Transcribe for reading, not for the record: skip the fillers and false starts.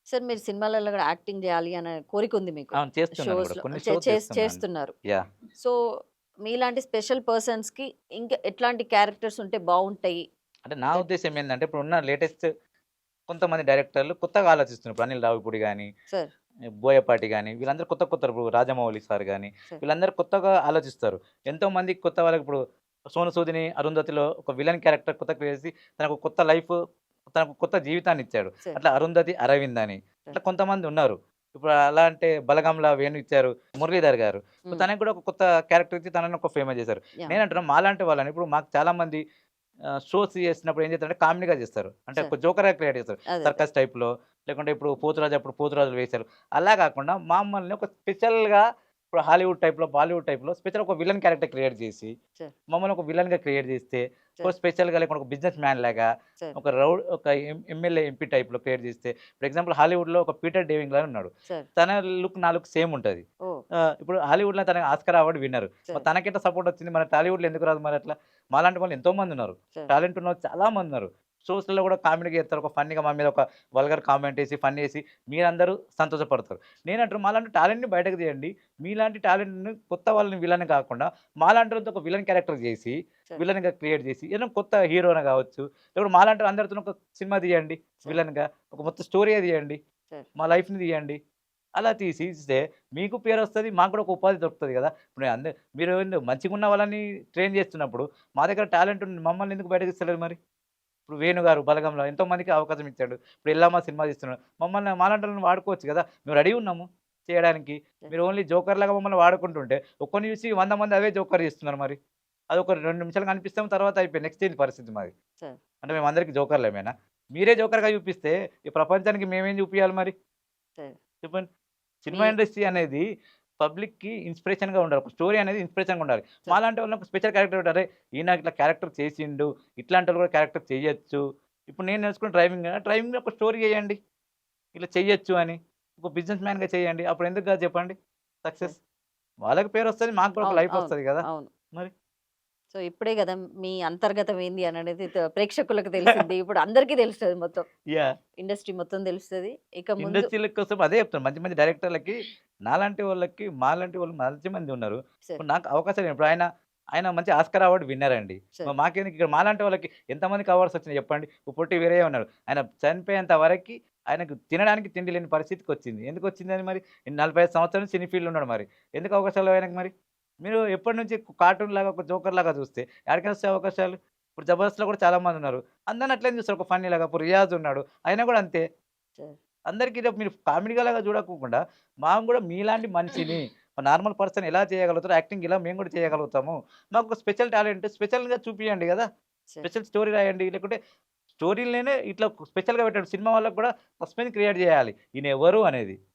Sir మీరు సినిమాలలో గూడా యాక్టింగ్ జేయాలి అనే కోరికుంది మీకు. అవును. చేస్తున్నాను గూడా. షోస్‌లో కొన్ని షోస్ చేస్తున్నాను. చేస్తున్నారు. యాహ్! సో, మీలాంటి స్పెషల్ పర్సన్స్‌కి ఇంకా ఎట్లాంటి క్యారెక్టర్స్ ఉంటే బావుంటాయి? అంటే నా దట్ ఉద్దేశ్యం ఏందంటే ఇప్పుడున్న లేటెస్ట్ కొంతమంది డైరెక్టర్లు కొత్తగా ఆలోచిస్తున్నారు. ఇప్పుడు అనిల్ రావిపూడి గాని, సార్. బోయపాటి గాని వీళ్ళందరూ కొత్త ఇప్పుడు రాజమౌళి సార్ గాని సార్. వీళ్ళందరూ కొత్తగా ఆలోచిస్తారు. ఎంతోమంది కొత్త వాళ్ళకి ఇప్పుడు 'సోను సూదిని' 'అరుంధతిలో' ఒక విలన్ క్యారెక్టర్ కొత్తగా వేసి తనకు కొత్త లైఫ్ తనకు కొత్త జీవితాన్నిచ్చాడు. సార్. అట్లా 'అరుంధతి', 'అరవింద్' అని సార్. అట్లా కొంతమంది ఉన్నారు. ఇప్పుడు అలా అంటే 'బలగంల వేణు' ఇచ్చారు. 'మురళీధర్' గారు. ఇప్పుడు హ్మ్. తనకి కూడా ఒక కొత్త క్యారెక్టర్ ఇచ్చి తనని ఒక ఫేమస్ చేశారు. యాహ్! నేనంటున్నా మాలాంటి వాళ్ళని ఇప్పుడు మాకు చాలామంది షోస్ చేసినప్పుడు ఏం చేస్తారంటే కామెడీగా చేస్తారు. అంటే సార్. ఒక జోకర్‌గా క్రియేట్ చేస్తారు. అదే. అదే. సర్కస్ టైప్‌లో లేకుంటే ఇప్పుడు 'పోతురాజు' అప్పుడు 'పోతురాజులు' వేశారు. అలా కాకుండా మమ్మల్ని ఒక స్పెషల్‌గా ఇప్పుడు హాలీవుడ్ టైప్‌లో, బాలీవుడ్ టైప్‌లో స్పెషల్ ఒక విలన్ క్యారెక్టర్ క్రియేట్ చేసి, సార్. మమ్మల్ని ఒక విలన్‌గా క్రియేట్ చేస్తే, ఒక సార్. స్పెషల్‌గా లేకుంటే ఒక బిజినెస్ మ్యాన్ లాగా, సార్. ఒక ఎమ్మెల్యే, ఎంపీ టైప్‌లో క్రియేట్ చేస్తే, ఫర్ ఎగ్జాంపుల్ హాలీవుడ్‌లో ఒక పీటర్ డేవింగ్ లాగా ఉన్నాడు. సార్. తన లుక్, నా లుక్ సేమ్ ఉంటది. ఓహ్! ఇప్పుడు హాలీవుడ్‌లో తనకి ఆస్కార్ అవార్డ్ విన్నర్. మరి సార్. తనకెట్లా సపోర్ట్ వచ్చింది? మన టాలీవుడ్‌లో ఎందుకు రాదు మరి అట్లా? మాలాంటి వాళ్ళు ఎంతోమంది ఉన్నారు. సార్. టాలెంట్ ఉన్నోళ్ళు చాలా మందున్నారు. షోస్‌లలో గూడా కామెడీగా చేస్తారు. ఒక ఫన్నీగా మా మీద ఒక వల్గర్ కామెంట్ ఏసి, ఫన్ ఏసి మీరందరూ సంతోషపడతారు. నేనంటాను మాలాంటి టాలెంట్‌ని బయటకు తీయండి. మీలాంటి టాలెంట్‌ని కొత్త వాళ్ళని విలన్ కాకుండా, మాలాంటోళ్ళతో ఒక విలన్ క్యారెక్టర్ జేసి, సార్. విలన్‌గా క్రియేట్ జేసి, ఏదైనా కొత్త హీరోని గావచ్చు, లేకపోతే మాలాంటి అందరితోని ఒక సినిమా తీయండి సార్. విలన్‌గా. ఒక మొత్తం స్టోరీయే తీయండి. సార్. మా లైఫ్‌ని తీయండి. అలా తీసి ఇస్తే మీకు పేరొస్తది. మాకు కూడా ఒక ఉపాధి దొరుకుతది గదా! ఇప్పుడు మీరు మంచిగున్న వాళ్ళని ట్రైన్ జేస్తున్నప్పుడు, మా దగ్గర టాలెంట్ ఉంది. మమ్మల్ని ఎందుకు బయటకి తీస్తలేరు మరి? ఇప్పుడు 'వేణు' గారు 'బలగంలో' ఎంతో మందికి అవకాశం ఇచ్చాడు. ఇప్పుడు 'ఎల్లమ్మ' సినిమా తీస్తున్నాడు. మాలాంటోళ్ళని వాడుకోవచ్చు గదా! మేము రెడీ ఉన్నాము చేయడానికి. సార్. మీరు ఓన్లీ జోకర్‌లాగా మమ్మల్ని వాడుకుంటుంటే, ఒక్కడిని చూసి 100 మంది అవే జోకర్ చేస్తున్నారు మరి. అదొక 2 నిమిషాలు కనిపిస్తాం. తర్వాత అయిపోయింది. నెక్స్ట్ ఏంది పరిస్థితి మాది? సార్. అంటే మేమందరికి జోకర్‌లేమేనా? మీరే జోకర్‌గా చూపిస్తే, ఈ ప్రపంచానికి మేమేం చూపియాలి మరి? సార్. చెప్పండి. మీ సినిమా ఇండస్ట్రీ అనేది పబ్లిక్‌కి ఇన్‌స్పిరేషన్‌గా ఉండాలి. ఒక స్టోరీ అనేది ఇన్‌స్పిరేషన్‌గా ఉండాలి. సార్. మాలాంటి వాళ్ళకి ఒక స్పెషల్ క్యారెక్టర్ ఉంటారు. అరే! ఈయన ఇట్లా క్యారెక్టర్ చేసిండు. ఇట్లాంటోళ్ళు కూడా క్యారెక్టర్ చేయొచ్చు. ఇప్పుడు నేను నేర్చుకున్న డ్రైవింగ్ కదా! డ్రైవింగ్‌లో ఒక స్టోరీ ఎయండి. ఇట్లా చెయ్యొచ్చు అని. ఒక బిజినెస్ మ్యాన్‌గా చేయండి. అప్పుడు ఎందుకు కాదు చెప్పండి సార్. సక్సెస్. వాళ్ళకి పేరొస్తది. మాకు కూడా ఒక అవును. లైఫ్ అవును. వస్తది కదా! అవును. మరి. సో, ఇప్పుడే గదా! మీ అంతర్గతం ఏంది అననేది ప్రేక్షకులకు తెలిసింది. ఇప్పుడు అందరికీ తెలుస్తది మొత్తం. యాహ్! ఇండస్ట్రీ మొత్తం తెలుస్తది. ఇక ముందు ఇండస్ట్రీ‌ల కోసం అదే చెప్తున్నా. మంచి మంచి డైరెక్టర్‌లకి నాలాంటి వాళ్ళకి, మాలాంటి వాళ్ళు మంచి మంది ఉన్నారు. సార్. ఇప్పుడు నాకు అవకాశాలు ఇప్పుడు ఆయన మంచి ఆస్కార్ అవార్డ్ విన్నర్ అండి. సార్. మాకెందుకు ఇక్కడ మాలాంటి వాళ్ళకి ఎంతమందికి అవార్డ్స్ వచ్చినాయి చెప్పండి. ఇప్పుడు 'పొట్టి వీరయ్య' ఉన్నాడు. ఆయన చనిపోయేంత వరకి ఆయనకు తినడానికి తిండి లేని పరిస్థితికొచ్చింది. ఎందుకొచ్చిందని మరి? 45 సంవత్సరాలు సినీ ఫీల్డ్‌లో ఉన్నాడు మరి. ఎందుకు అవకాశాలు ఆయనకు మరి? మీరు ఎప్పటినుంచి కార్టూన్‌లాగా, ఒక జోకర్‌లాగా చూస్తే యాడికెళ్ళొస్తాయి అవకాశాలు? ఇప్పుడు 'జబర్దస్త్‌లో' కూడా చాలా మందున్నారు. అందరిని అట్లనే చూస్తారు ఒక ఫన్నీలాగా. ఇప్పుడు 'రియాజ్' ఉన్నాడు. ఆయన కూడా అంతే. సార్. అందరికి ఇదే మీరు కామెడీ‌లాగా చూడకోకుండా, మాకు గూడా మీలాంటి మనిషిని, నార్మల్ పర్సన్ ఎలా చేయగలుగుతారో యాక్టింగ్ ఇలా మేము కూడా చేయగలుగుతాము. మాకొక స్పెషల్ టాలెంట్ స్పెషల్‌గా చూపియండి గదా! సార్. స్పెషల్ స్టోరీ రాయండి. లేకుంటే స్టోరీలనే ఇట్లా స్పెషల్‌గా పెట్టండి. సినిమా వాళ్ళకి కూడా సస్పెన్స్ క్రియేట్ జేయాలి. ఈయనెవరు అనేది.